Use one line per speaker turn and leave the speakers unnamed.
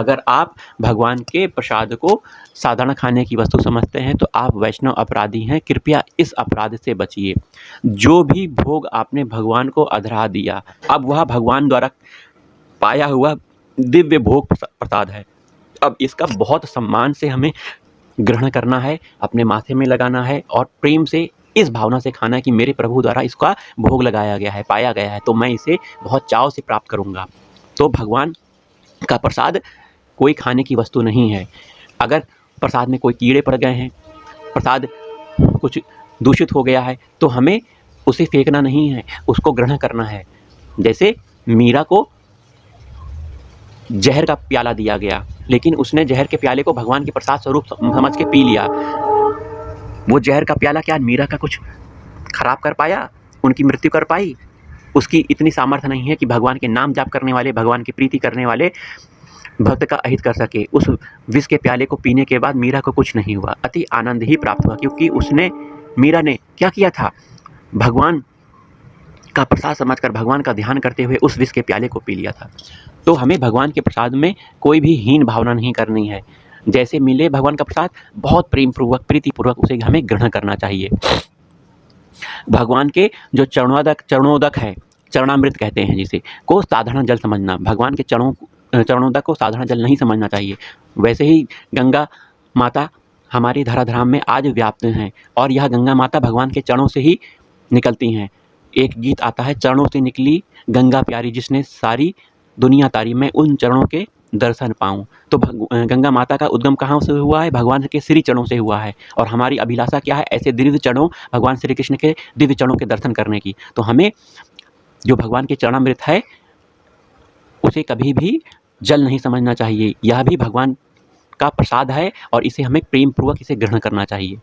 अगर आप भगवान के प्रसाद को साधारण खाने की वस्तु समझते हैं तो आप वैष्णव अपराधी हैं, कृपया इस अपराध से बचिए। जो भी भोग आपने भगवान को अधरा दिया, अब वह भगवान द्वारा पाया हुआ दिव्य भोग प्रसाद है। अब इसका बहुत सम्मान से हमें ग्रहण करना है, अपने माथे में लगाना है और प्रेम से इस भावना से खाना है कि मेरे प्रभु द्वारा इसका भोग लगाया गया है, पाया गया है, तो मैं इसे बहुत चाव से प्राप्त करूँगा। तो भगवान का प्रसाद कोई खाने की वस्तु नहीं है। अगर प्रसाद में कोई कीड़े पड़ गए हैं, प्रसाद कुछ दूषित हो गया है, तो हमें उसे फेंकना नहीं है, उसको ग्रहण करना है। जैसे मीरा को जहर का प्याला दिया गया, लेकिन उसने जहर के प्याले को भगवान के प्रसाद स्वरूप समझ के पी लिया। वो जहर का प्याला क्या मीरा का कुछ खराब कर पाया, उनकी मृत्यु कर पाई? उसकी इतनी सामर्थ्य नहीं है कि भगवान के नाम जाप करने वाले, भगवान की प्रीति करने वाले भक्त का अहित कर सके। उस विष के प्याले को पीने के बाद मीरा को कुछ नहीं हुआ, अति आनंद ही प्राप्त हुआ, क्योंकि मीरा ने क्या किया था, भगवान का प्रसाद समझकर, भगवान का ध्यान करते हुए उस विष के प्याले को पी लिया था। तो हमें भगवान के प्रसाद में कोई भी हीन भावना नहीं करनी है। जैसे मिले भगवान का प्रसाद, बहुत प्रेम पूर्वक, प्रीतिपूर्वक उसे हमें ग्रहण करना चाहिए। भगवान के जो चरणोदक है, चरणामृत कहते हैं जिसे, को साधारण जल समझना, भगवान के चरणोदक को साधारण जल नहीं समझना चाहिए। वैसे ही गंगा माता हमारी धराधाम में आज व्याप्त हैं और यह गंगा माता भगवान के चरणों से ही निकलती हैं। एक गीत आता है, चरणों से निकली गंगा प्यारी, जिसने सारी दुनिया तारी, मैं उन चरणों के दर्शन पाऊँ। तो गंगा माता का उद्गम कहाँ से हुआ है? भगवान के श्री चरणों से हुआ है। और हमारी अभिलाषा क्या है? ऐसे दिव्य चरणों, भगवान श्री कृष्ण के दिव्य चरणों के दर्शन करने की। तो हमें जो भगवान के चरणामृत है उसे कभी भी जल नहीं समझना चाहिए। यह भी भगवान का प्रसाद है और इसे हमें प्रेम पूर्वक इसे ग्रहण करना चाहिए।